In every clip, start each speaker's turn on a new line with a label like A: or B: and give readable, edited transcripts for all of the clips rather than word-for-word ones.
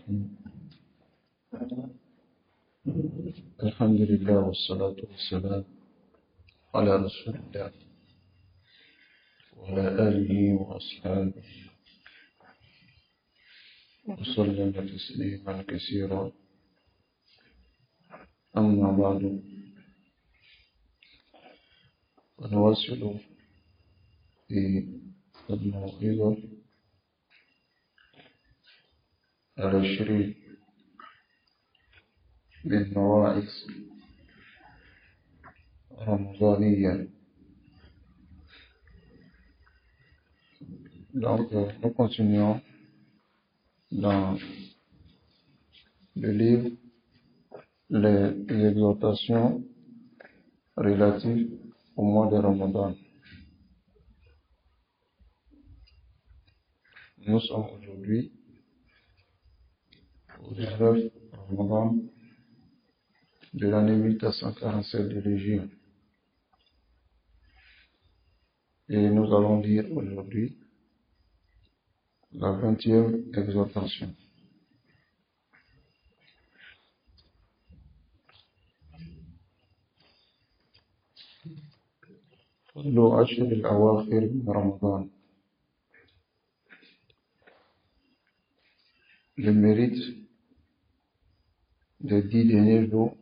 A: الرحيم. الحمد لله والصلاة والسلام على رسول الله وعلى آله وأصحابه وسلم تسليما كثيرا. أما بعد، ونواصل في الموعظة العشرين من مواعظ رمضانية. Donc, nous continuons dans le livre les exhortations relatives au mois de Ramadan. Nous sommes aujourd'hui au 19 Ramadan de l'année 1447 de l'Hégire. Et nous allons lire aujourd'hui la 20e exhortation. فضل عشر الأواخر من رمضان. Le mérite des 10 derniers jours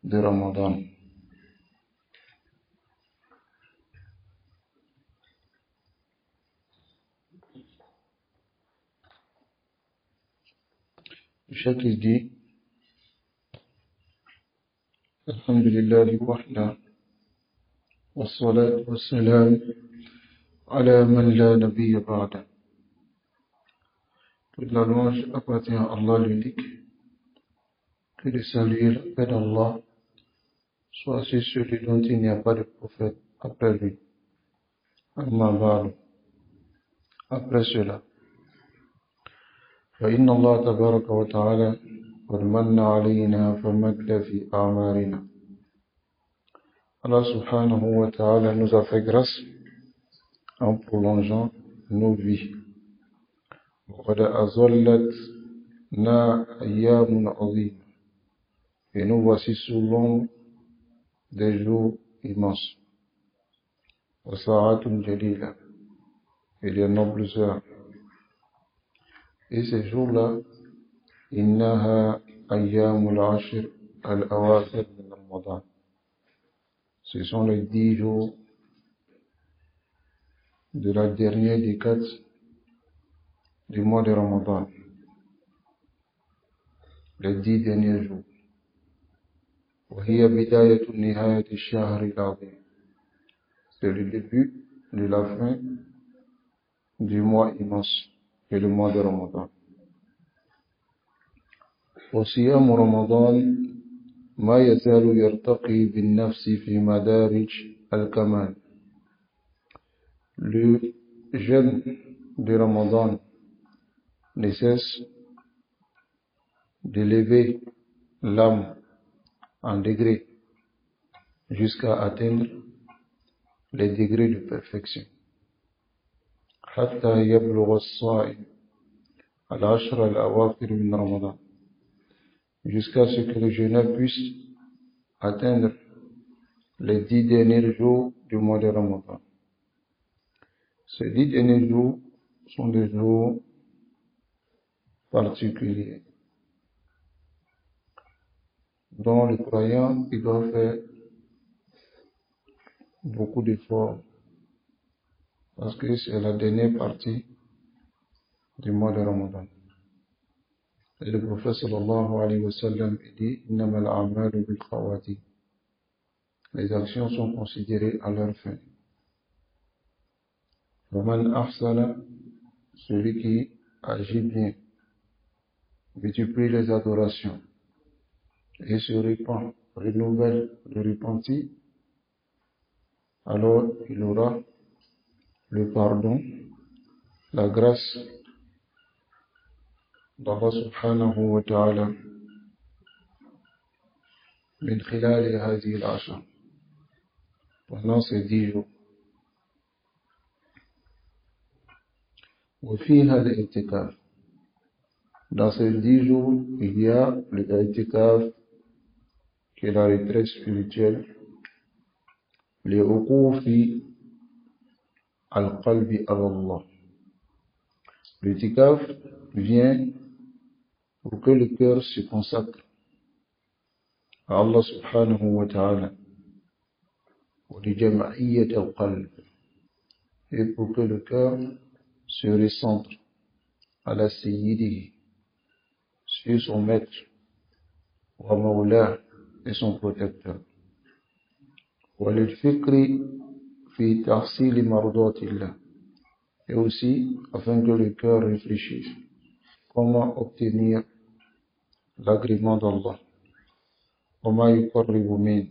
A: de Ramadan. Le cheikh dit Alhamdulillah wahda wassalat wassalam ala man la nabiyya ba'da. Toute la louange appartient à Allah l'unique, que le salut et la paix d'Allah soient sur celui dont il n'y a pas de prophète après lui. Amma ba'du. Après cela, فإن الله تبارك وتعالى قد من علينا فمد في أعمارنا. Allah subhanahu wa ta'ala nous a fait grâce en prolongeant nos vies. وقد أظلتنا أيام عظيمة. Et nous voici sous l'ombre des jours immenses. وساعات جليلة. Et des nobles heures. Et ces jours-là, إنها أيام العشر الأواخر من رمضان. Ce sont les 10 jours de la dernière décade du mois de Ramadan. Les 10 derniers jours. وهي بداية نهاية الشهر العظيم. C'est le début de la fin du mois immense, et le mois de Ramadan. وصيام رمضان ما يزال يرتقي بالنفس في مدارج الكمال. Le jeûne de Ramadan ne cesse d'élever l'âme en degrés jusqu'à atteindre les degrés de perfection. حتى يبلغ الصائم العشر الأواخر من رمضان. Jusqu'à ce que le jeûneur puisse atteindre les 10 derniers jours du mois de Ramadan. Ces 10 derniers jours sont des jours particuliers dont le croyant il doit faire beaucoup d'efforts parce que c'est la dernière partie du mois de Ramadan. Et le prophète sallallahu alayhi wa sallam dit إنما الأعمال بالخواتيم. Les actions sont considérées à leur fin. ومن أحسن, celui qui agit bien, multiplie les adorations et se répand, renouvelle le repenti, alors il aura le pardon, la grâce d'Allah subhanahu wa ta'ala من خلال هذه العشر, pendant ces 10 jours. وفيها الاعتكاف. Dans ces 10 jours, il y a le i'tikaf, qui est la retraite spirituelle, les wuqufi al-qalbi ala Allah. L'Itikaf vient pour que le cœur se consacre à Allah subhanahu wa ta'ala, ولجمعية القلب, et pour que le cœur se recentre à la sayyidi, sur son maître, wa mawla, et son protecteur. وللفكر في تحصيل مرضات الله, et aussi afin que le cœur réfléchisse comment obtenir l'agrément d'Allah, وما يقرب منه,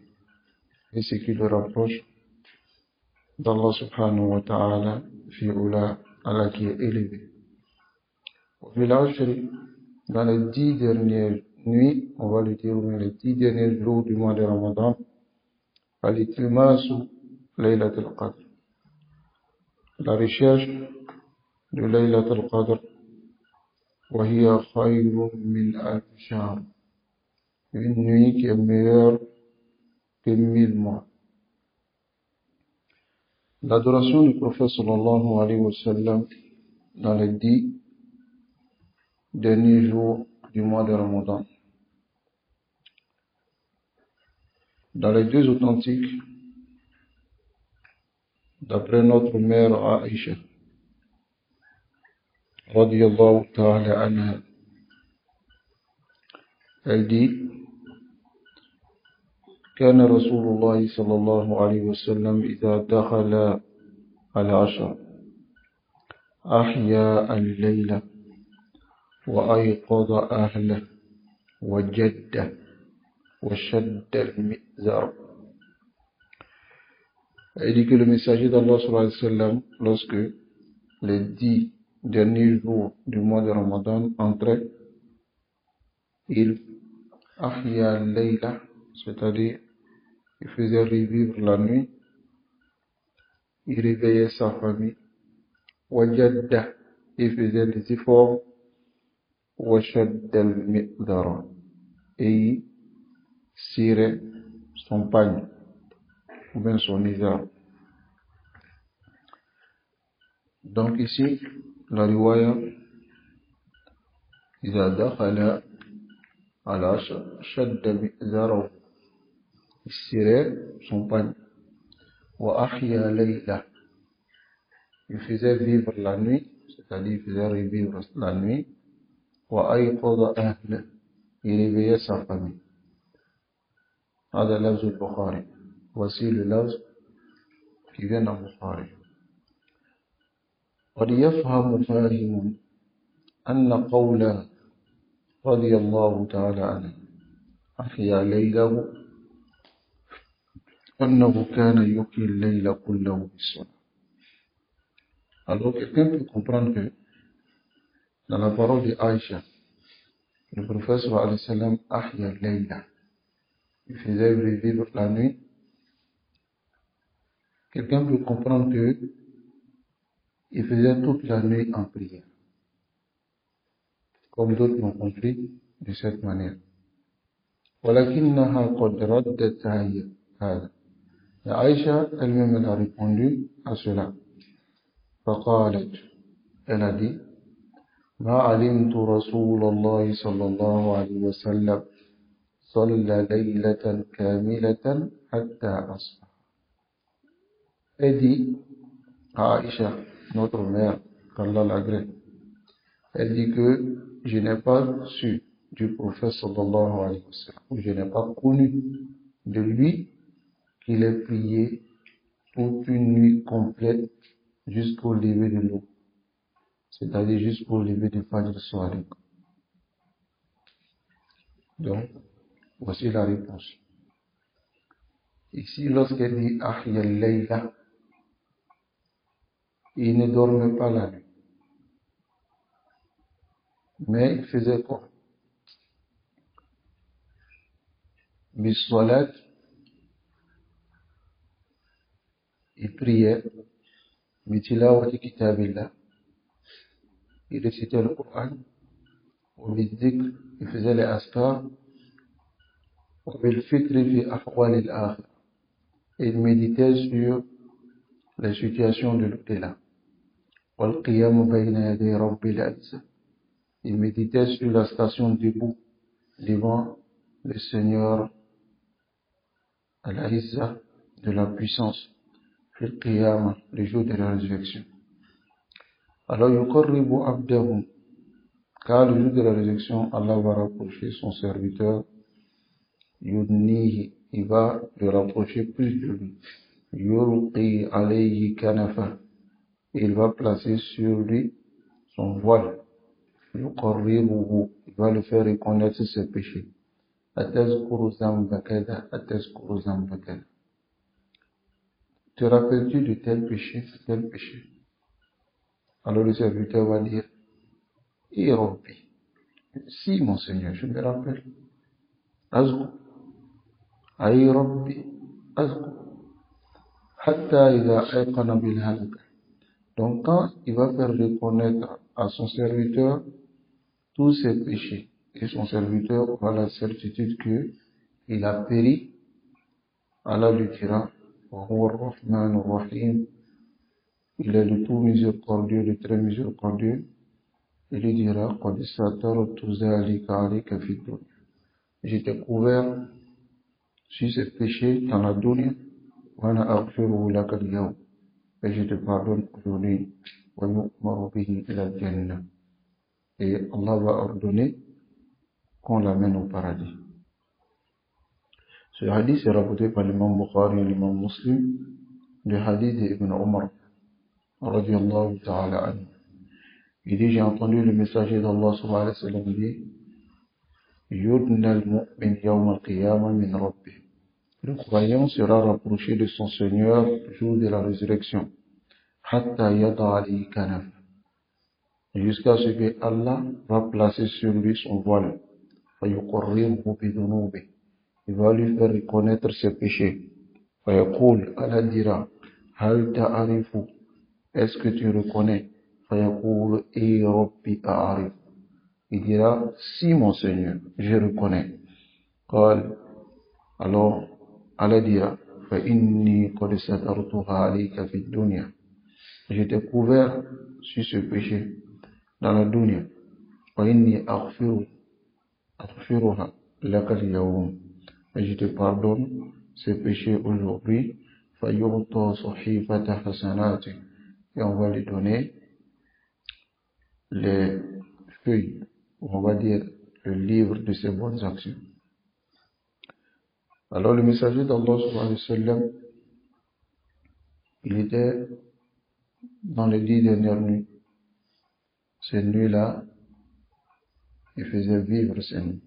A: et ce qui le rapproche d'Allah subhanahu wa ta'ala, fi ula, Allah qui est élevé. Dans les 10 dernières nuits, on va le dire, dans les 10 derniers jours du mois de Ramadan, al-iltimasu laylat al-qadr, la recherche de laylat al-qadr, wa hiya khayrun min alf shahr, une nuit qui est meilleure que 1000 mois. L'adoration du prophète sallallahu alayhi wa sallam dans les 10 derniers jours du mois de Ramadan. Dans les 2 authentiques, d'après notre mère Aïcha, radiyallahu ta'ala anha, elle dit: كان رسول الله صلى الله عليه وسلم إذا دخل العشر أحيا الليل وأيقظ أهله وجد وشد المئزر. Elle dit que le messager d'Allah sallallahu alayhi wa sallam, lorsque les 10 derniers jours du mois de Ramadan entraient, il ahya al-layla, c'est-à-dire il faisait revivre la nuit, il réveillait sa famille, wajadda, il faisait des efforts, washadda al-mi'dara, et il cirait son pagne, ou bien son izar. Donc ici, la riwaya, إذا دخل العشر شد مئزره, il cirait son pagne, wa ahya layla, il faisait vivre la nuit, c'est-à-dire il faisait revivre la nuit, wa ayqadha ahla, il réveillait sa famille. هذا لفظ البخاري. Voici le lafz qui vient dans Bukhari. قد يفهم فاهم أن قوله رضي الله تعالى عنه أحيا ليله أنه كان يحيي الليل كله بالصلاة. Alors quelqu'un peut comprendre que dans la parole de Aïcha, le prophète sallallahu alayhi wa sallam ahya layla, il faisait revivre la nuit. Quelqu'un peut comprendre que il faisait toute la nuit en prière, comme d'autres l'ont compris de cette manière. ولكنها قد ردت هذا. Et Aïcha elle-même elle a répondu à cela. فقالت, elle a dit: ما علمت رسول الله صلى الله عليه وسلم صلى ليلة كاملة حتى أصبح. Elle dit à Aïcha, notre mère, qu'Allah l'agrée, elle dit que je n'ai pas su du prophète sallallahu alayhi wa sallam, ou je n'ai pas connu de lui qu'il ait prié toute une nuit complète jusqu'au lever de l'eau, c'est-à-dire jusqu'au lever du Fajr soir. Donc, voici la réponse. Ici, lorsqu'elle dit Ahya al-Layla, il ne dormait pas la nuit. Mais il faisait quoi? Bis-salat, il priait, bitilawati kitabillah, il récitait le Coran, وبالذكر, il faisait les askar, وبالفكر في أحوال الآخرة, et il méditait sur les situations de l'au-delà. والقيام بين يدي رب العزة, il méditait sur la station debout devant le Seigneur al-Izza de la puissance, في القيامة, le jour de la résurrection. Alors, يقرب عبده, car le jour de la résurrection, Allah va rapprocher son serviteur, yudnihi, il va le rapprocher plus de lui, yulqi alayhi kanafa, il va placer sur lui son voile, yuqarribuhu, il va le faire reconnaître ses péchés. Atazkuru zamba kada, atazkuru zamba kada. Te rappelles-tu de tel péché, tel péché? Alors le serviteur va dire, Eh Rabbi, si mon Seigneur, je me rappelle. Azku, Aïe Rabbi, Azku, Hatta ida ayqana bil halaka. Donc quand il va faire reconnaître à son serviteur tous ses péchés, et son serviteur aura la certitude que il a péri, Allah lui dira, Wa huwa ar-Rahman ar-Rahim, il est le tout miséricordieux, le très miséricordieux. Il lui dira, Qad satartu zalika alayka fi dunya. J'ai découvert sur ces péchés dans la dunya, wa ana aghfiruhu laka al-yawm, et je te pardonne aujourd'hui, wa yu'maru bihi ila al-jannah. Et Allah va ordonner qu'on l'amène au paradis. Ce hadith est rapporté par l'imam Bukhari et l'imam Muslim, le hadith d'Ibn Omar, radiyallahu ta'ala anhu. Il dit, j'ai entendu le messager d'Allah sallallahu alayhi wa sallam dire, Yudna al-mu'min yawm al-qiyamah min rabbih. Le croyant sera rapproché de son Seigneur le jour de la résurrection. Hatta yada alayhi kanaf. Jusqu'à ce que Allah va placer sur lui son voile. Fayuqarribuhu bidunubi. Il va lui faire reconnaître ses péchés. Fayaqul, Allah dira, Hal ta'arifu. Est-ce que tu reconnais? Fayaqul, Eh Rabbi a'arif. Il dira, si mon Seigneur, je reconnais. Qal, alors Allah dira, فَإِنِّي قَدْ سَتَرْتُهَا عَلَيْكَ فِي الدُّنْيا. J'ai découvert sur ce péché dans la dunya. وَإِنِّي أَغْفِرُهَا لَكَ الْيَوْمَ. Et je te pardonne ces péchés aujourd'hui. فَيُعْطَى صَحِيفَةَ حَسَنَاتٍ. Et on va lui donner les feuilles, on va dire le livre de ses bonnes actions. Alors le messager d'Allah sallallahu alayhi wa sallam, il était dans les 10 dernières nuits. Ces nuits-là, il faisait vivre ces nuits.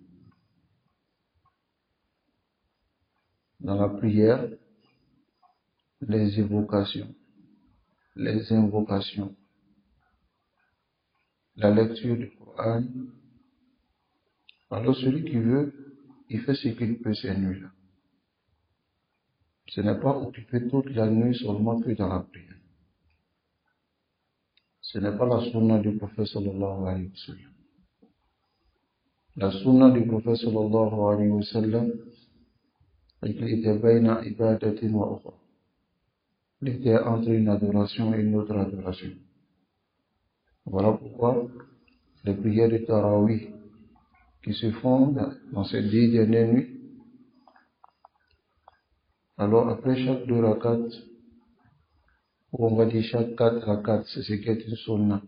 A: Dans la prière, les évocations, les invocations, la lecture du Coran. Alors celui qui veut, il fait ce qu'il peut ces nuits-là. Ce n'est pas occupé toute la nuit seulement que dans la prière. Ce n'est pas la sunna du prophète sallallahu alayhi wa sallam. La sunna du prophète sallallahu alayhi wa sallam, il était bayna ibadatin wa ukhra. Il était entre une adoration et une autre adoration. Voilà pourquoi les prières de Tarawih qui se font dans ces 10 dernières nuits, alors après chaque 2 rakats, ou on va dire chaque 4 rakats, c'est ce qui est une sunna.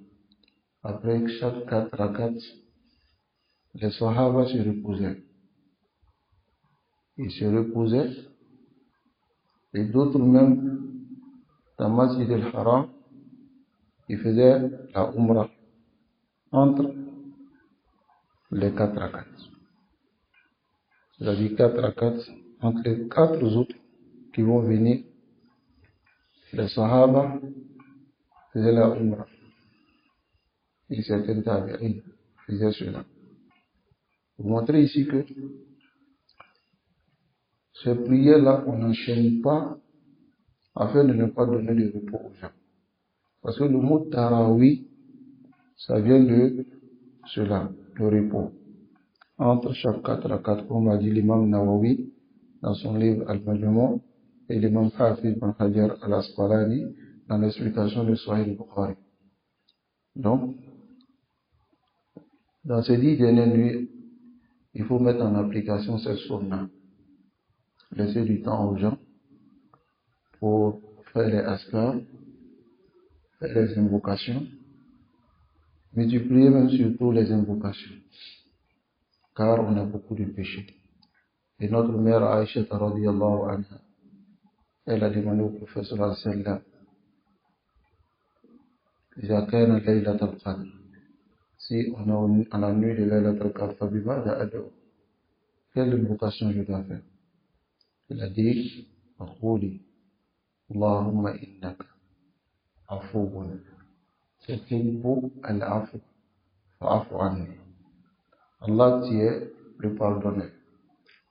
A: Après chaque 4 rakats, les Sahaba se reposaient. Ils se reposaient, et d'autres même, dans Masjid al-Haram, ils faisaient la Umrah entre les 4 rakats. C'est-à-dire 4 rakats entre les 4 autres qui vont venir. Les Sahaba faisaient la Umrah. Et certains tabi'in faisaient cela. Vous montrez ici que ces prières-là, on n'enchaîne pas afin de ne pas donner de repos aux gens. Parce que le mot Tarawi, ça vient de cela. le repos. Entre chaque 4 rakats, comme a dit l'imam Nawawi dans son livre Al-Majmu' et l'imam Hafiz ibn Hajar al-Asqalani dans l'explication de Sahih al-Bukhari. Donc, dans ces 10 dernières nuits, il faut mettre en application cette sunna. Laisser du temps aux gens pour faire les askars, faire les invocations, multiplier même surtout les invocations, car on a beaucoup de péchés. Et notre mère Aïcha radiyallahu anha, elle a demandé au prophète sallallahu alayhi wa sallam, إذا كان ليلة القدر, si on est à la nuit de Laylat al-Qadr, فبماذا أدعو? Quelle invocation je dois faire? Il a dit, فقولي اللهم إنك عفو تحب العفو فاعف عني. Allah, tu es le pardonneur.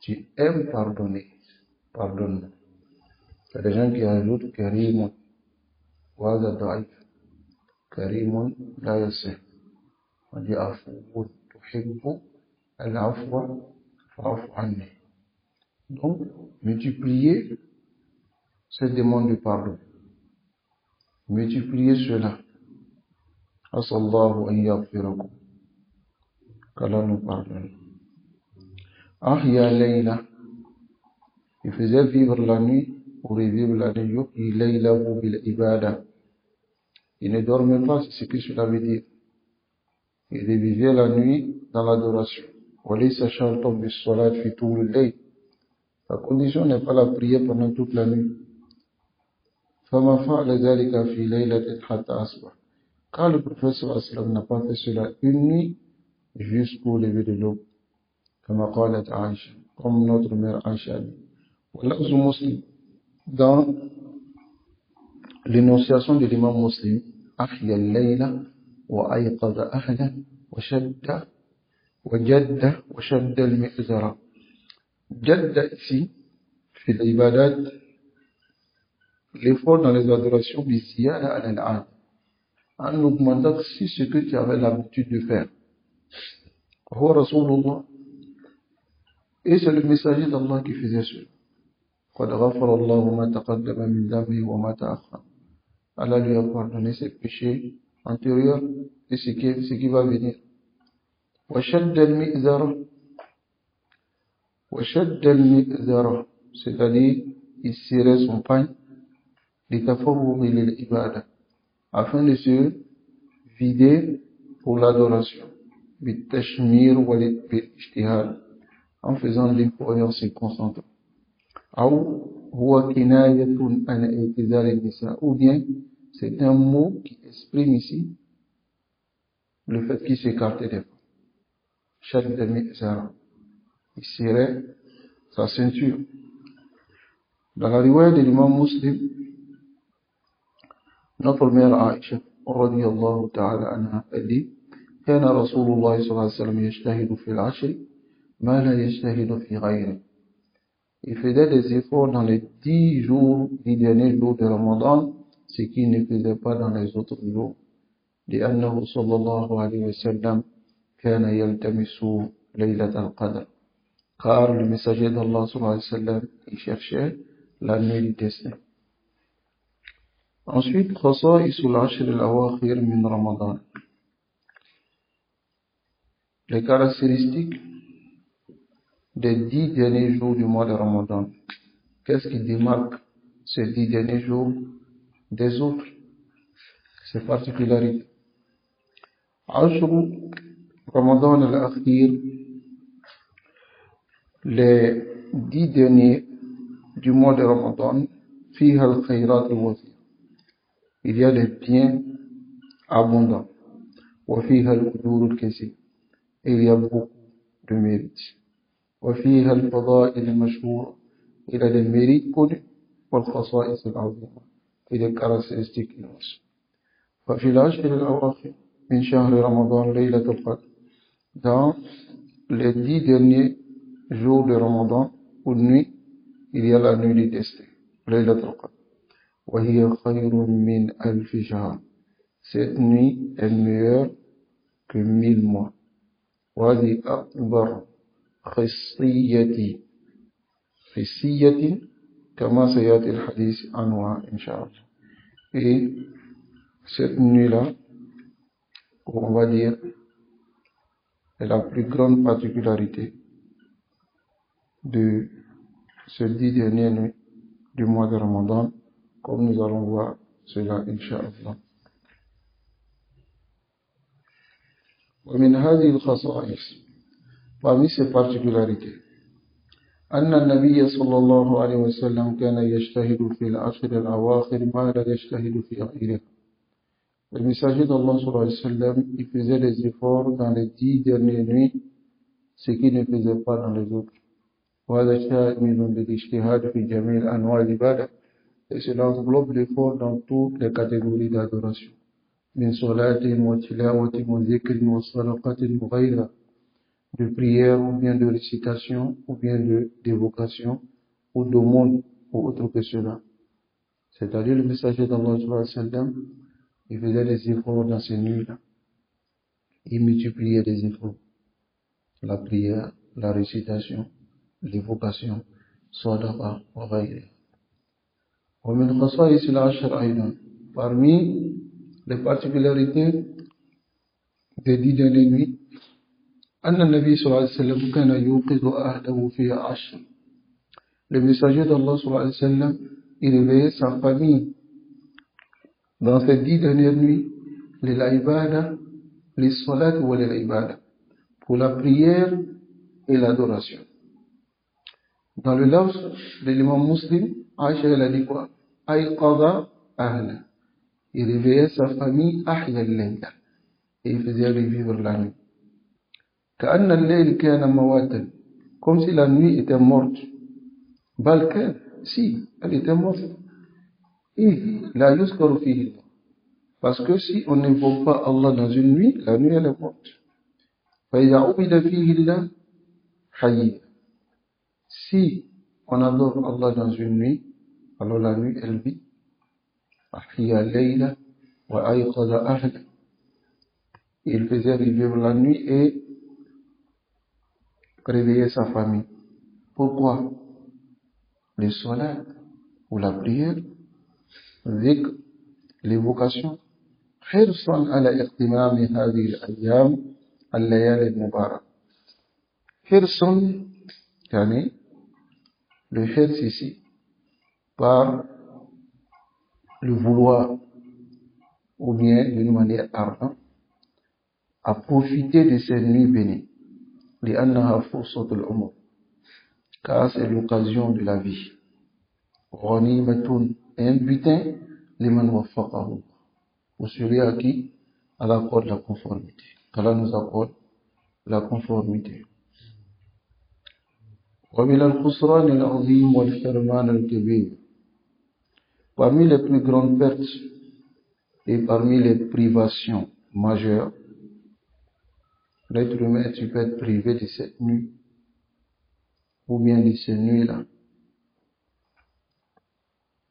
A: Tu aimes pardonner. Pardonne. Il y a des gens qui ajoutent Karimun. Wada da'if. Karimun la yasir. On dit Afou tuhibbu al-afwa fa'afu anni. Donc, multiplier cette demande de pardon. Multiplier cela. Asallahu an yaghfirakum. Qu'Allah nous pardonne. Ahya layla. Il faisait vivre la nuit pour revivre la nuit. Yuhyi laylahu bil ibada. Il ne dormait pas, c'est ce que cela veut dire. Il revivait la nuit dans l'adoration. Walaysa shartan bis salat fi tout le layl. La condition n'est pas la prière pendant toute la nuit. Fama fa'ala dhalika fi laylatin hatta asbah. Car le prophète sallallahu alayhi wa sallam n'a pas fait cela une nuit jusqu'au lever de l'aube. Comme qalat Aïcha, comme notre mère Aïcha dit. Walafz muslim, dans l'énonciation de l'imam muslim, ahya al-layla wa ayqadha ahla wa shadda wa jadda wa shadda al-mi'zara. Jadda ici, fait l'ibadat, l'effort dans les adorations, biziyada al-al'ad, en augmentant si ce que tu avais l'habitude de faire. Wa Rasulullah, et c'est le messager d'Allah qui faisait cela. قد غفر الله ما تقدم من ذنبه وما تأخر. Allah lui a pardonné ses péchés antérieurs et ce qui va venir. وشد المئزرة. وشد المئزرة, c'est-à-dire il serrait son pain لتفرغ للعبادة, afin de se vider pour l'adoration. بالتشمير والاجتهاد, en faisant l'effort et en se concentrant. أو هو كناية عن اعتزال النساء, ou bien c'est un mot qui exprime ici le fait qu'il s'écartait des femmes. شد المئزرة, il serrait sa ceinture. Dans la riwaya de l'imam Muslim, notre mère Aïcha radiyallahu ta'ala anha, elle dit, كان رسول الله صلى الله عليه وسلم يجتهد في العشر ما لا يجتهد في غيره. Il faisait des efforts dans les 10 derniers jours de Ramadan, ce qu'il ne faisait pas dans les autres jours. لأنه صلى الله عليه وسلم كان يلتمس ليلة القدر. Car le messager d'Allah sallallahu alayhi wa sallam, il cherchait la nuit du destin. Ensuite, خصائص العشر الأواخر من رمضان. Les caractéristiques des 10 derniers jours du mois de Ramadan. Qu'est-ce qui démarque ces 10 derniers jours des autres? Ces particularités. عشر رمضان الأخير, les 10 derniers du mois de Ramadan, فيها الخيرات الوفيرة, il y a des biens abondants. وفيها الأجور الكثير, il y a beaucoup de mérites. وفيها الفضائل المشهورة, il y a des mérites connus. والخصائص العظيمة, et des caractéristiques immenses. ففي العشر الأواخر من شهر رمضان ليلة القدر, dans les 10 derniers jours de Ramadan ou nuit, il y a la nuit du destin, ليلة القدر. وهي خير من ألف شهر, cette nuit est meilleure que 1000 mois. وهذه أكبر خصية كما سيأتي الحديث عنها إن شاء الله. Et cette nuit-là, on va dire, est la plus grande particularité de ces 10 dernières nuits du mois de Ramadan, comme nous allons voir cela, Inch'Allah. ومن هذه الخصائص, parmi ces particularités, أن النبي صلى الله عليه وسلم كان يجتهد في العشر الأواخر ما لا يجتهد في غيره. Le messager d'Allah sallallahu alayhi wa sallam, il faisait des efforts dans les 10 dernières nuits, ce qu'il ne faisait pas dans les autres. وهذا شامل للاجتهاد في جميع أنواع العبادة, et cela englobe l'effort dans toutes les catégories d'adoration. من صلاة وتلاوة وذكر وصدقة وغيرها, de prière ou bien de récitation ou bien d'évocation ou d'aumône ou autre que cela. C'est-à-dire le messager d'Allah sallallahu alayhi wa sallam, il faisait des efforts dans ces nuits-là. Il multipliait les efforts. La prière, la récitation, l'évocation, sadaqa wa ghayriha. ومن خصائص العشر أيضا, parmi les particularités des 10 dernières nuits, أن النبي صلى الله عليه وسلم كان يوقظ أهله في عشر. Le messager d'Allah صلى الله عليه وسلم, il réveillait sa famille dans ces 10 dernières nuits, l'ibada, les salat ou l'ibada, pour la prière et l'adoration. Dans le lafz de l'imam muslim, Aïcha elle a dit quoi? Ayqada ahla. Il réveillait sa famille ahya al-layla, et il faisait revivre la nuit. كأن الليل كان مواتا, comme si la nuit était morte. بل كان, si, elle était morte. إذ لا يذكر فيه الله, parce que si on n'invoque pas Allah dans une nuit, la nuit elle est morte. فإذا عبد فيه الله حي. Si on adore Allah dans une nuit, alors la nuit elle vit. أحيا الليل وأيقظ أهله. Il faisait revivre la nuit et réveiller sa famille. Pourquoi? Les salat ou la prière, ذكر, l'évocation, حرصا على اغتنام هذه الأيام الليالي المباركة. حرصا يعني le حرص ici par le vouloir ou bien d'une manière ardente à profiter de ces nuits bénies. لأنها فرصة العمر, car c'est l'occasion de la vie. غنيمة, un butin liman waffaqahu, pour celui à qui elle accorde la conformité. Allah nous accorde la conformité. ومن الخسران العظيم والحرمان الكبير, parmi les plus grandes pertes et parmi les privations majeures, l'être humain peut être privé de cette nuit ou bien de ces nuits-là.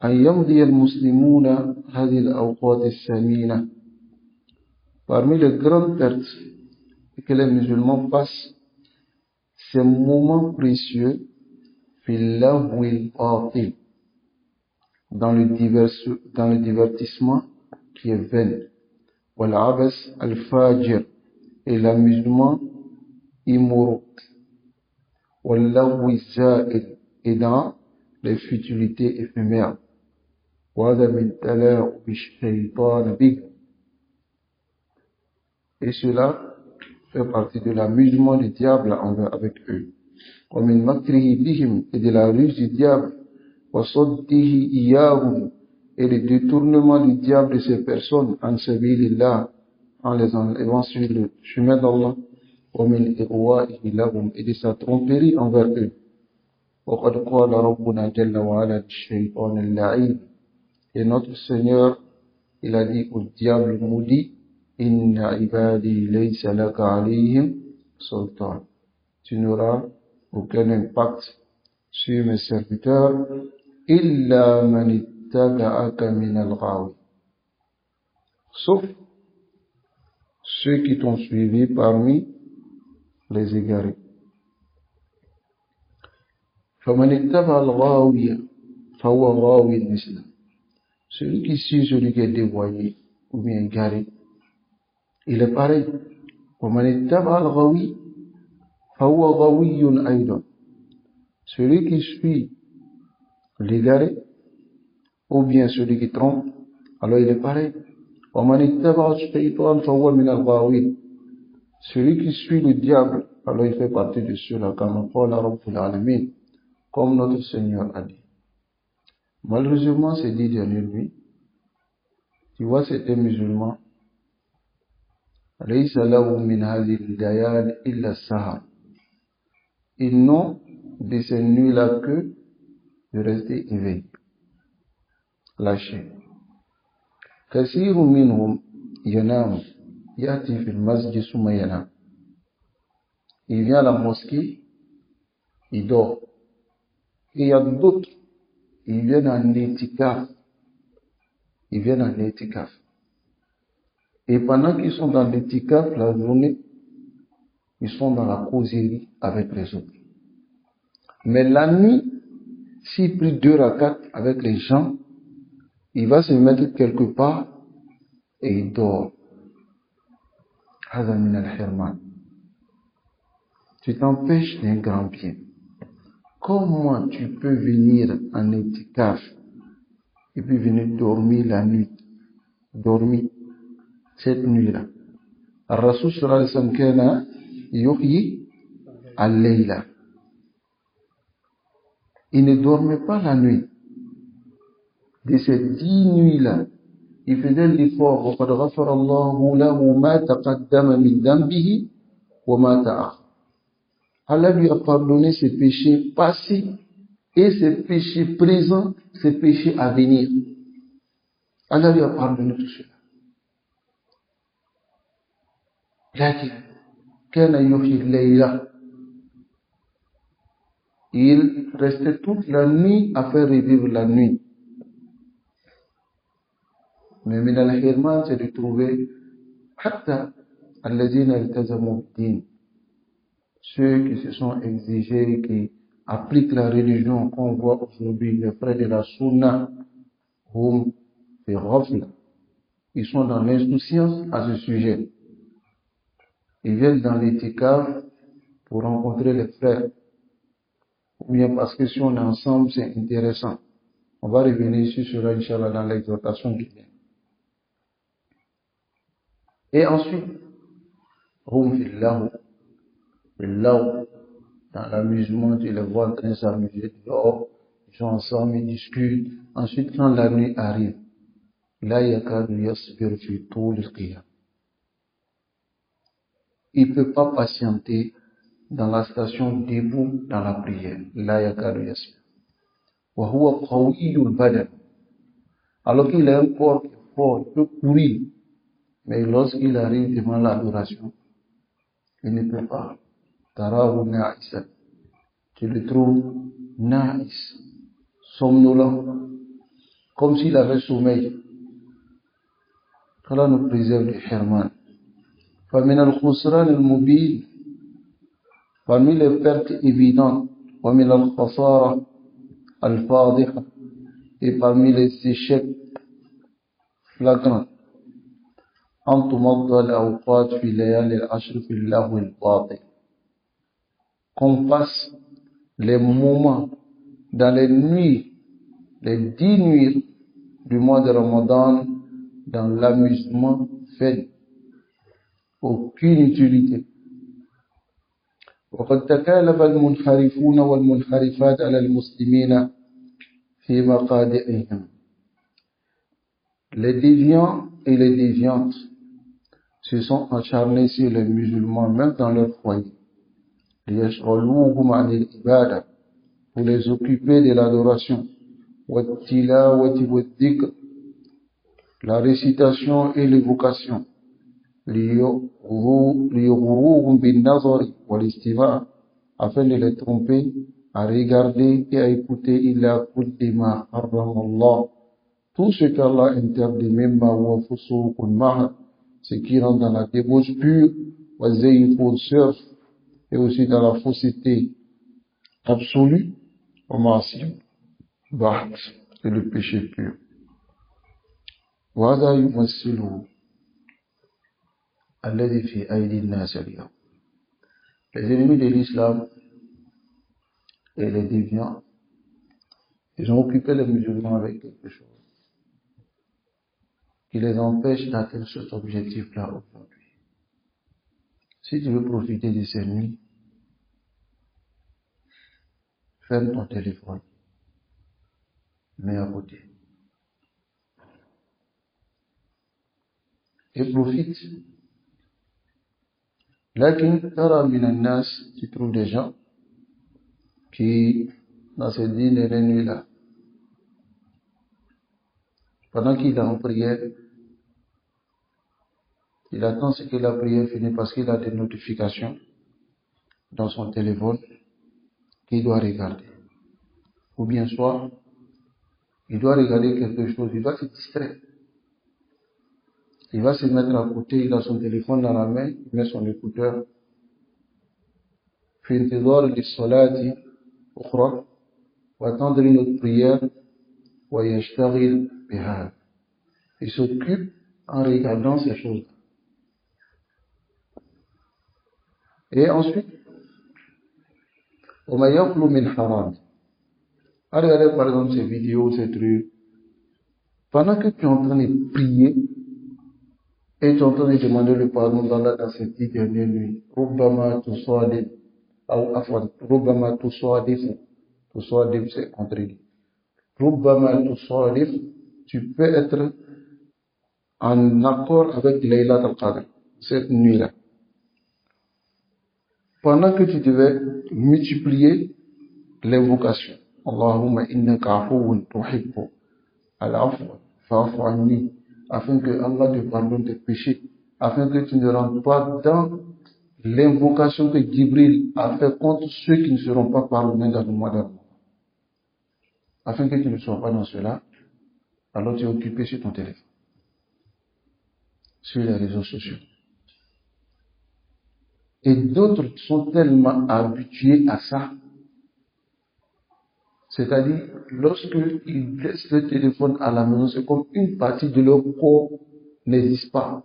A: أن يمضي المسلمون هذه الأوقات الثمينة, parmi les grandes pertes que les musulmans passent ces moments précieux في اللهو الباطل, dans le divertissement qui est vain, والعبث الفاجر, et l'amusement immoraux, واللهو الزائل, et dans les futilités éphémères. وهذا من تلاعب الشيطان به, et cela fait partie de l'amusement du diable avec eux. ومن مكره بهم, et de la ruse du diable. وصده إياهم, et le détournement du diable de ces personnes عن سبيل الله, en les enlevant sur le chemin d'Allah. ومن إغوائه لهم, et de sa tromperie envers eux. وقد قال ربنا جل وعلا الشيطان اللعين, et notre Seigneur, il a dit au diable maudit, Inna ibadi laysa laka alayhim sultan. Tu n'auras aucun impact sur mes serviteurs, illa man ittaba'aka min al-ghawi, sauf ceux qui t'ont suivi parmi les égarés. فَمَنِ اتَّبَعَ الْغَاوِيَ فَهُوَ غَاوٍ مِثْلَهُ. Celui qui suit celui qui est dévoyé ou bien égaré, il est pareil. وَمَنِ اتَّبَعَ الْغَاوِيَ فَهُوَ غَاوِيٌّ أَيْضًا. Celui qui suit l'égaré ou bien celui qui trompe, alors il est pareil. وَمَنِ اتَّبَعَ الشَّيْطَانَ فَهُوَ مِنَ الْغَاوِينَ. Celui qui suit le diable, alors il fait partie de ceux-là, comme notre Seigneur a dit. Malheureusement, ces 10 dernières nuits, tu vois certains musulmans, ils n'ont de ces nuits-là que de rester éveillés, lâchés. كثير منهم ينام يأتي في المسجد ثم ينام. Il vient à la mosquée, il dort. Et il y a d'autres, ils viennent en itikaf. Ils viennent en itikaf. Et pendant qu'ils sont dans l'itikaf, la journée, ils sont dans la causerie avec les autres. Mais la nuit, s'il prie 2 rakats avec les gens, il va se mettre quelque part et il dort. هذا من الحرمان. Tu t'empêches d'un grand bien. Comment tu peux venir en itikaf et puis venir dormir la nuit, dormir cette nuit-là? Ar-Rasul sallallahu alayhi wa sallam kana yuhyi al-layla. Il ne dormait pas la nuit. De ces 10 nuits-là, il faisait l'effort. وَقَدْ غَفَرَ اللَّهُ لَهُ مَا تَقَدَّمَ مِنْ ذَنْبِهِ وَمَا تَأَخَّرَ. Allah lui a pardonné ses péchés passés et ses péchés présents, ses péchés à venir. Allah lui a pardonné tout cela. لكن كان يحيي الليل. Il restait toute la nuit à faire revivre la nuit. Mais من الحرمان, c'est de trouver حتى الذين التزموا بالدين, ceux qui se sont exigés, qui appliquent la religion qu'on voit aujourd'hui, les frères de la Sunna, ils sont dans l'insouciance à ce sujet. Ils viennent dans l'itikaf pour rencontrer les frères, ou bien parce que si on est ensemble, c'est intéressant. On va revenir sur cela, Inch'Allah, dans l'exhortation qui vient. Et ensuite, dans l'amusement, tu les vois en train de s'amuser dehors, ils sont ensemble, ils discutent. Ensuite, quand la nuit arrive, là, il ne peut pas patienter dans la station debout dans la prière. Alors qu'il a un corps qui est fort, il peut courir, mais lorsqu'il arrive devant l'adoration, il ne peut pas. Tarahu na'isa. Tu le trouves na'is, somnolent, comme s'il avait sommeil. qu'Allah nous préserve du hirman. فَمِنَ الْخُسْرَانِ الْمُبِينِ, parmi les pertes évidentes, وَمِنَ الْخَسَارَةِ الْفَاضِحَةِ, et parmi les échecs flagrants, أَنْ تُمَضَّ الْأَوْقَاتِ فِي لَيَالِ الْعَشْرِ فِي اللَّهْوِ الْبَاطِلِ, qu'on passe les moments dans les nuits, les 10 nuits du mois de Ramadan dans l'amusement fait aucune utilité. وقد تكالب المنحرفون والمنحرفات على المسلمين في مقادئهم. Les déviants et les déviantes se sont acharnés sur les musulmans, même dans leur foyer. ليشغلوهم عن العبادة, pour les occuper de l'adoration, والتلاوة والذكر, la récitation et l'évocation, ليغروهم بالنظر والاستماع, afin de les tromper à regarder et à écouter إلى كل ما حرم الله, tout ce qu'Allah interdit, مما هو فسوق معه, ce qui rentre dans la débauche pure, والزيف والصرف, et aussi dans la fausseté absolue, c'est le péché pur. وهذا يمثله الذي في أيدي الناس اليوم. Les ennemis de l'islam et les déviants, ils ont occupé les musulmans avec quelque chose qui les empêche d'atteindre cet objectif-là aujourd'hui. Si tu veux profiter de ces nuits, ferme ton téléphone, mets à côté. Et profite. Lakin, tara minan nas, tu trouves des gens qui, dans ces 10 dernières nuits-là, pendant qu'il est en prière, il attend ce que la prière finisse parce qu'il a des notifications dans son téléphone qu'il doit regarder. Ou bien soit, il doit regarder quelque chose, il doit se distraire. Il va se mettre à côté, il a son téléphone dans la main, il met son écouteur. في انتظار للصلاة أخرى وattendre une autre prière ويشتغل بها. Il s'occupe en regardant ces choses. Et ensuite, وما يخلو من حرام. Regardez par exemple ces vidéos, ces trucs. Pendant que tu es en train de prier et tu es en train de demander le pardon dans ces 10 dernières nuits, ربما تصادف أو عفوا ربما تصادف c'est contredit. ربما تصادف, tu peux être en accord avec Laylat al-Qadr, cette nuit-là. Pendant que tu devais multiplier l'invocation, Allahumma innaka afuwun tuhibbu al-afwa fa'fu anni, afin que Allah te pardonne tes péchés, afin que tu ne rentres pas dans l'invocation que Jibril a fait contre ceux qui ne seront pas pardonnés dans le mois d'Amour. Afin que tu ne sois pas dans cela, alors tu es occupé sur ton téléphone, sur les réseaux sociaux. Et d'autres sont tellement habitués à ça. C'est-à-dire, lorsqu'ils laissent le téléphone à la maison, c'est comme une partie de leur corps n'existe pas.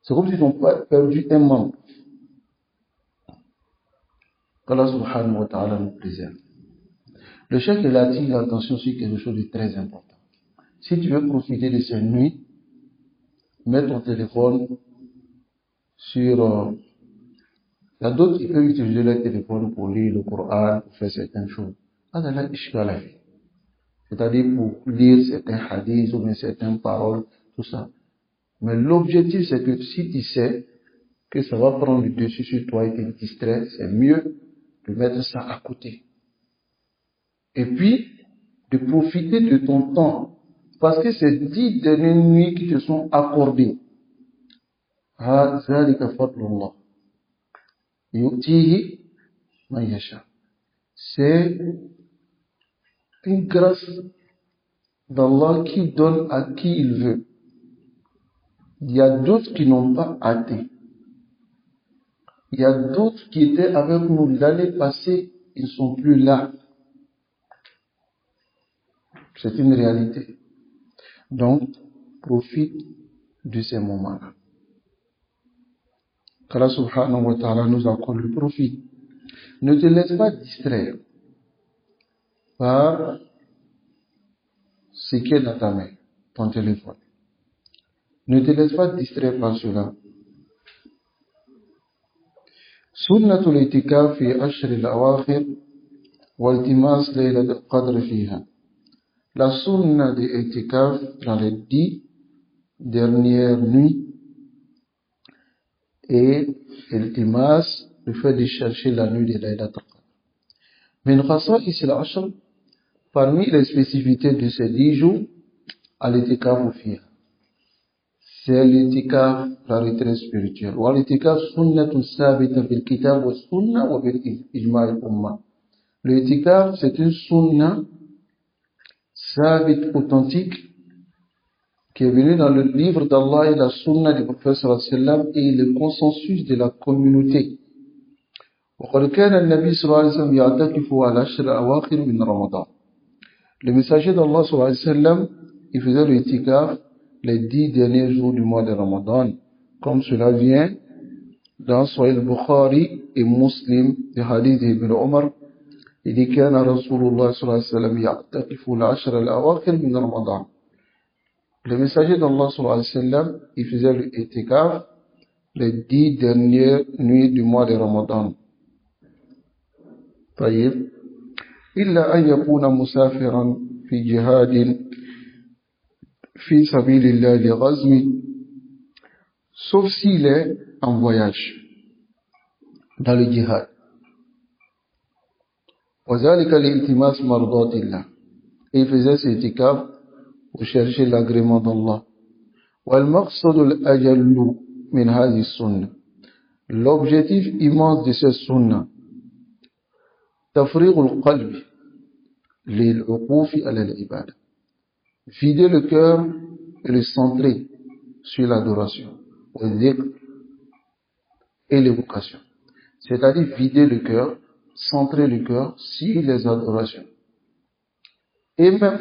A: C'est comme s'ils ont perdu un membre. qu'Allah subhanahu wa ta'ala nous préserve. Le cheikh il attire l'attention sur quelque chose de très important. Si tu veux profiter de ces nuits, mets ton téléphone sur... il y a d'autres qui peuvent utiliser leur téléphone pour lire le Coran, pour faire certaines choses. C'est-à-dire pour lire certains hadiths ou bien certaines paroles, tout ça. Mais l'objectif, c'est que si tu sais que ça va prendre le dessus sur toi et te distraire, c'est mieux de mettre ça à côté. Et puis, de profiter de ton temps. Parce que ces 10 dernières nuits qui te sont accordées, c'est une grâce d'Allah qui donne à qui il veut. Il y a d'autres qui n'ont pas hâté. Il y a d'autres qui étaient avec nous l'année passée, ils ne sont plus là. C'est une réalité. Donc, profite de ces moments-là. qu'Allah subhanahu wa ta'ala nous accorde le profit. Ne te laisse pas distraire par ce qui est dans ta main, ton téléphone. Ne te laisse pas distraire par cela. Sunnatul itikaf fi ashr al-awakhir wa iltimas laylat al-qadr fiha. La sunna de itikaf dans les 10 dernières nuits et iltimas, le fait de chercher la nuit de Laylat al-Qadr. Min khasa'is al-ashr, parmi les spécificités de ces 10 jours, al-itikaf fiha. C'est l'itikaf, la retraite spirituelle. Wa l'itikaf sunnatun sabita bil kitab wa sunna wa bil ijma' al-umma. L'itikaf, c'est une sunna sabit authentique qui est venue dans le livre d'Allah et la sunna du prophète sallallahu alayhi wa sallam et le consensus de la communauté. وقد كان النبي صلى الله عليه وسلم يعتكف على العشر الأواخر من رمضان. Le messager d'Allah sallallahu alayhi wa sallam, il faisait le itikaf les 10 derniers jours du mois de Ramadan, comme cela vient dans Sahih al-Bukhari et Muslim, du hadith d'Ibn Omar. Il dit كان رسول الله صلى الله عليه وسلم يعتكف العشر الأواخر من رمضان. Le messager d'Allah sallallahu alayhi wa sallam, il faisait le itikaf les 10 dernières nuits du mois de Ramadan. طيب إلا أن يكون مسافرا في جهاد في سبيل الله لغزو, sauf s'il est en voyage dans le djihad. وذلك لالتماس مرضات الله. Il faisait cet itikaf pour chercher l'agrément d'Allah. والمقصد الأجل من هذه السنة. L'objectif immense de cette sunna, تفريغ القلب للوقوف على العبادة. Vider le cœur et le centrer sur l'adoration, et l'évocation. C'est-à-dire vider le cœur, centrer le cœur sur les adorations. Et même,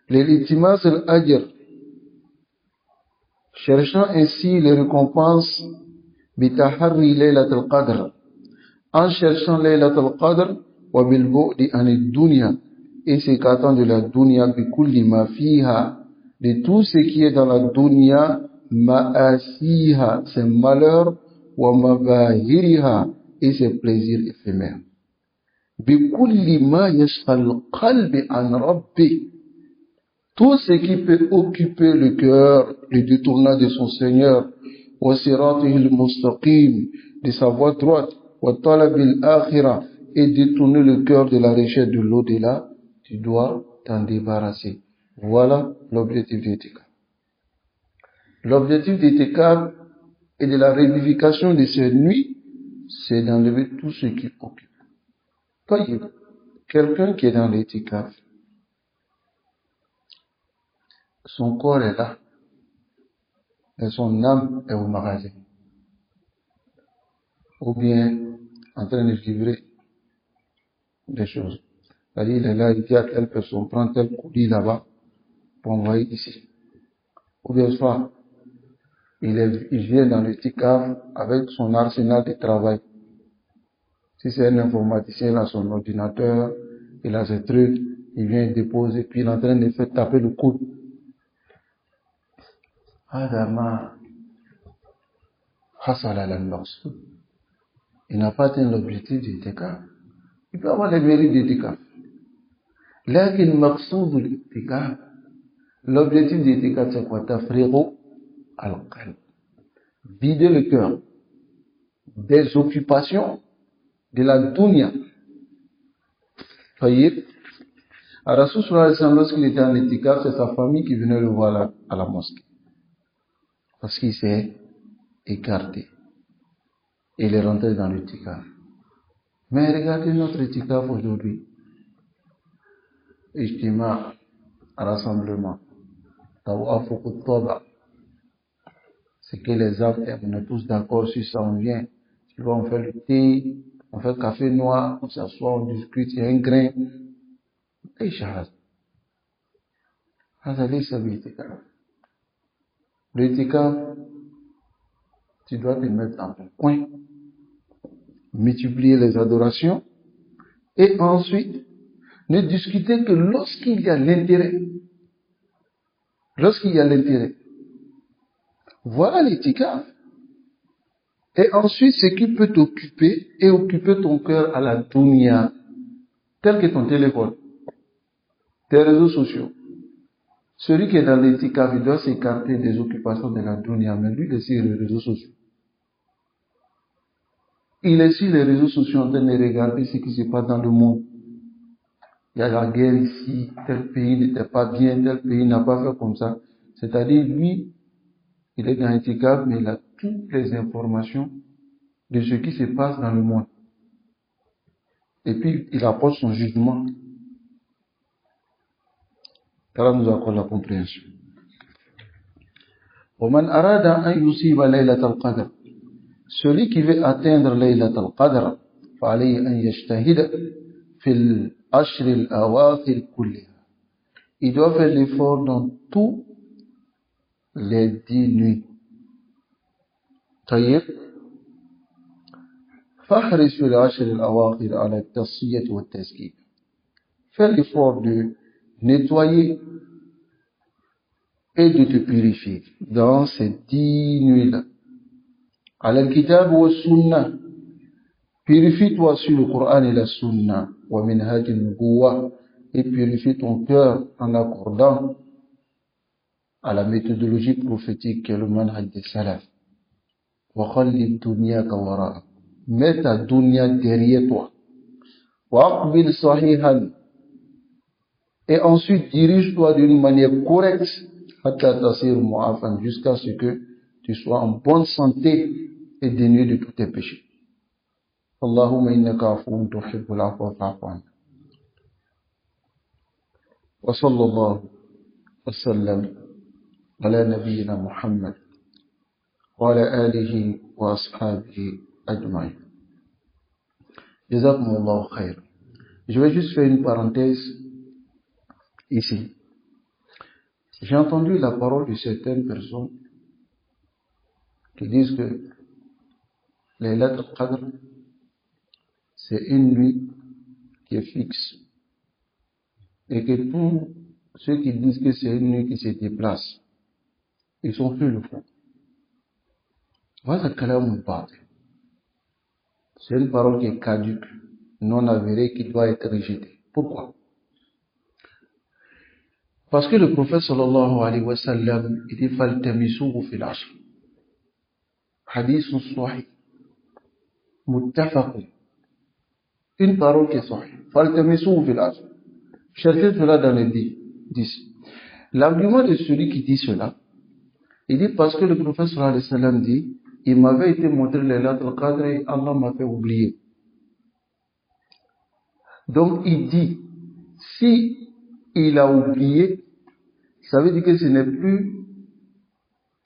A: l'iltimas al-ajr, cherchant ainsi les récompenses, bitaharri laylat al-qadr, en cherchant laylat al-qadr, wa bil-bu'di an ad-dunya, et s'écartant de la dunya bikulli ma fiha, de tout ce qui est dans la dunya, ma'asiha, ses malheurs, wa mabahiriha, et ses plaisirs éphémères. Bikulli ma yashghal qalbi an rabbi, tout ce qui peut occuper le cœur, le détournant de son Seigneur, wa siratihi al-mustaqim, de sa voie droite, wa talabil akhirah, et détourner le cœur de la recherche de l'au-delà, tu dois t'en débarrasser. Voilà l'objectif d'Itikaf. L'objectif d'Itikaf et de la réunification de ces nuits, c'est d'enlever tout ce qui occupe. Quelqu'un qui est dans l'Itikaf, son corps est là, et son âme est au magasin, ou bien en train de livrer des choses. C'est-à-dire, il est là, il dit à telle personne, prends tel colis là-bas pour envoyer ici. Ou bien soit, il vient dans le tikaf avec son arsenal de travail. Si c'est un informaticien, il a son ordinateur, il a ses trucs, il vient déposer, puis il est en train de faire taper le coude. Adama, il n'a pas atteint l'objectif du tikaf. Il peut avoir les mérites du tikaf. لكن مقصود الاعتكاف, l'objectif de l'itikaf c'est quoi? Tafriqu al-qalb, vider le cœur des occupations de la dunya. Tayyib. Rasul sallallahu alayhi wa sallam, lorsqu'il était en itikaf, c'est sa famille qui venait le voir à la mosquée, parce qu'il s'est écarté et il est rentré dans l'itikaf. Mais regardez notre itikaf aujourd'hui. Ijtima, rassemblement, tawafuq at-taba, c'est que les âmes, on est tous d'accord sur ça, on vient, tu vois, on fait le thé, on fait le café noir, on s'assoit, on discute, il y a un grain, et shahad. L'itikaf, tu dois te mettre dans un coin, multiplier les adorations, et ensuite, ne discuter que lorsqu'il y a l'intérêt. Lorsqu'il y a l'intérêt. Voilà l'itikaf. Et ensuite, ce qui peut t'occuper et occuper ton cœur à la dunya, tel que ton téléphone, tes réseaux sociaux. Celui qui est dans l'itikaf, il doit s'écarter des occupations de la dunya, mais lui, il est sur les réseaux sociaux. Il est sur les réseaux sociaux en train de regarder ce qui se passe dans le monde. Il y a la guerre ici, tel pays n'était pas bien, tel pays n'a pas fait comme ça. C'est-à-dire, lui, il est dans l'itikaf, mais il a toutes les informations de ce qui se passe dans le monde. Et puis, il apporte son jugement. Allah nous accorde la compréhension. وَمَنْ أَرَادَ أَنْ يُصِيبَ لَيْلَةَ الْقَدْرِ, celui qui veut atteindre Laylat al-Qadr, فعليه أن يجتهد في العشر الأواخر كلها. Il doit faire l'effort dans tous les 10 nuits. طيب فاحرص في العشر الأواخر على التصفية والتزكية. Fais l'effort de nettoyer et de te purifier dans ces 10 nuits-là. على الكتاب والسنة. Purifie-toi sur le Coran et la Sunna. ومنهاج النبوة. Et purifie ton cœur en accordant à la méthodologie prophétique qui est le manhaj des salaf. وخلي دنياك وراءك. Mets ta dunya derrière toi. وأقبل صحيحا. Et ensuite dirige-toi d'une manière correcte حتى تصير معافا, jusqu'à ce que tu sois en bonne santé et dénué de tous tes péchés. اللهم إنك عفو تحب العفو فاعف عنا. وصلى الله وسلم على نبينا محمد وعلى آله وأصحابه أجمعين. جزاكم الله خير. Je vais juste faire une parenthèse ici. J'ai entendu la parole de certaines personnes qui disent que Laylat al-Qadr, c'est une nuit qui est fixe. Et que tous ceux qui disent que c'est une nuit qui se déplace, ils sont sur le fond. Voilà ce kalam batil. C'est une parole qui est caduque, non avérée, qui doit être rejetée. Pourquoi? Parce que le prophète sallallahu alayhi wa sallam, il dit faltamisuhu fil ashr. Hadith sahih. Muttafaqun. Une parole qui est sahih. Faltamisuhu fil ashr. Cherchez cela dans les 10. L'argument de celui qui dit cela, il dit parce que le prophète sallallahu alayhi wa sallam dit, il m'avait été montré Laylat al-Qadr et Allah m'a fait oublier. Donc il dit, si il a oublié, ça veut dire que ce n'est plus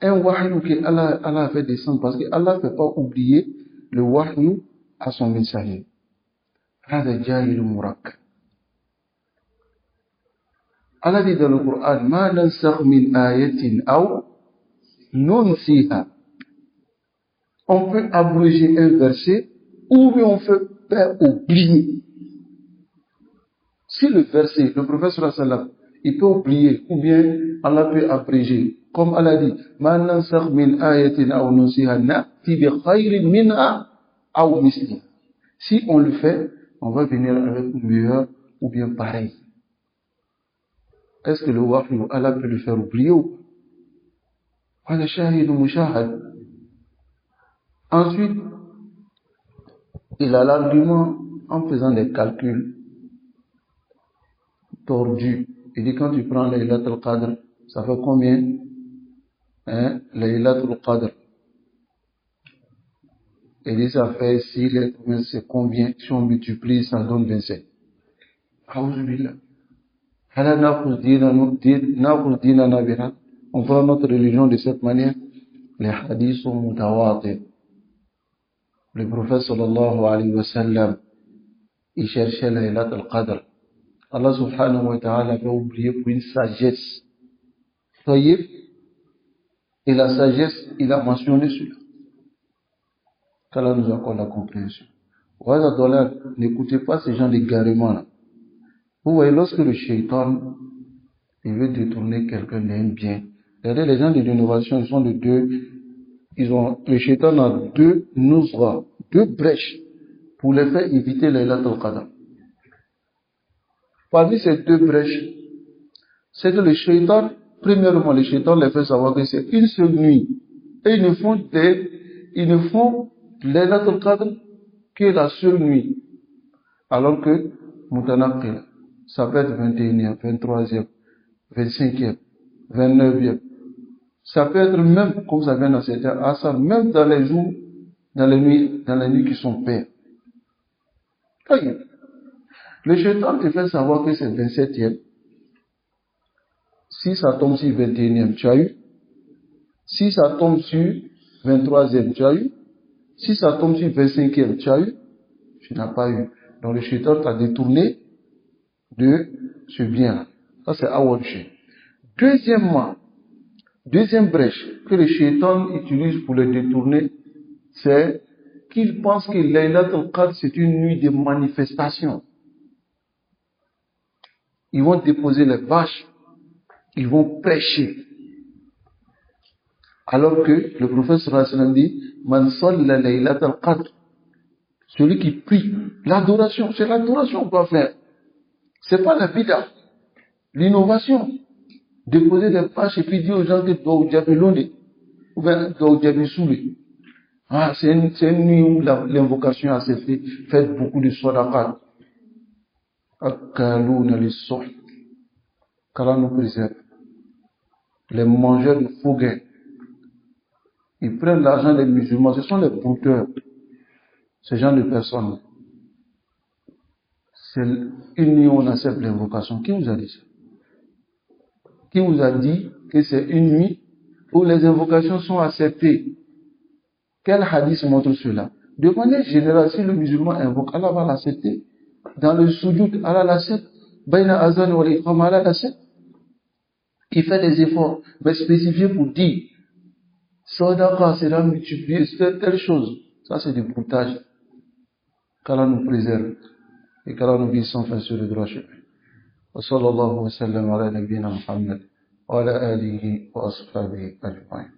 A: un wahyu que Allah a fait descendre, parce que Allah ne fait pas oublier le wahyu à son messager. هذا جاهل مركب. Allah dit dans le Coran, ما ننسخ من آية أو ننسيها. On peut abréger un verset ou bien on peut faire oublier. Si le verset, le prophète sallallahu alayhi wa sallam, il peut oublier ou bien Allah peut abréger. Comme Allah dit, ما ننسخ من آية أو ننسيها نأتي بخير منها أو مثلها. Si on le fait, on va venir avec meilleur ou bien pareil. Est-ce que le wahyu, Allah peut le faire oublier ou pas? هذا شاهد مشاهد. Ensuite, il a l'argument en faisant des calculs tordus. Il dit quand tu prends Laylat al-Qadr, ça fait combien? Laylat al-Qadr. Il dit ça fait 6 lettres, mais c'est combien? Si on multiplie, ça donne 27. On prend notre religion de cette manière. Les hadiths sont mutawatir. Le prophète sallallahu alayhi wa sallam, il cherchait Laylat al-Qadr. Allah subhanahu wa ta'ala avait oublié pour une sagesse. Taïb, et la sagesse, il a mentionné cela. Qu'Allah nous accorde la compréhension. N'écoutez pas ces gens d'égarement-là. Vous voyez, lorsque le shaitan, il veut détourner quelqu'un d'un bien. Regardez, les gens de l'innovation, ils sont de deux. Le shaitan a deux nusra, deux brèches pour les faire éviter Laylat al-Qadr. Parmi ces deux brèches, c'est que le shaitan, premièrement, le shaitan les fait savoir que c'est une seule nuit. Et ils ne font Laylat al-Qadr que la seule nuit. Alors que Mutanaqil, ça peut être 21e, 23e, 25e, 29e. Ça peut être même, comme ça vient dans certains asar, même dans les jours, dans les nuits qui sont paires. Le shaitan te fait savoir que c'est 27e. Si ça tombe sur 21e, tu as eu. Si ça tombe sur 23e, tu as eu. Si ça tombe sur 25e, tu as eu. tu n'as pas eu. Donc le shaitan t'a détourné de ce bien-là. Ça c'est awal shay. Deuxièmement, deuxième brèche que le shaitan utilise pour le détourner, c'est qu'il pense que Laylatul Qadr c'est une nuit de manifestation. Ils vont déposer les vaches, ils vont prêcher. Alors que le prophète sallallahu alayhi wa sallam dit, Man salla Laylatul Qadr, celui qui prie, l'adoration, c'est l'adoration qu'on doit faire. C'est pas la bid'a, l'innovation. Déposer des vaches et puis dire aux gens que doivent diabeloner, ou bien doivent diabesouler. Ah, c'est une nuit où l'invocation a accepté. Faites beaucoup de sadaqat. Akalouna les sols. Qu'Allah nous préserve. Les mangeurs de faux gains. Ils prennent l'argent des musulmans. Ce sont les brouteurs. Ces gens de personnes. C'est une nuit où on accepte l'invocation. Qui vous a dit ça? Qui vous a dit que c'est une nuit où les invocations sont acceptées? Quel hadith montre cela? De manière générale, si le musulman invoque, Allah va l'accepter. Dans le sujoud, Allah l'accepte. Bayna azan wal iqam, Allah l'accepte. Il fait des efforts, mais spécifiés pour dire, sadaqa, c'est la multiplier, c'est telle chose. Ça, c'est du broutage. Qu'Allah nous préserve. Et qu'Allah nous guide sans fin sur le droit chemin. Wa sallallahu wa sallam ala nabiyyina Muhammad wa ala alihi wa ashabihi ajma'in.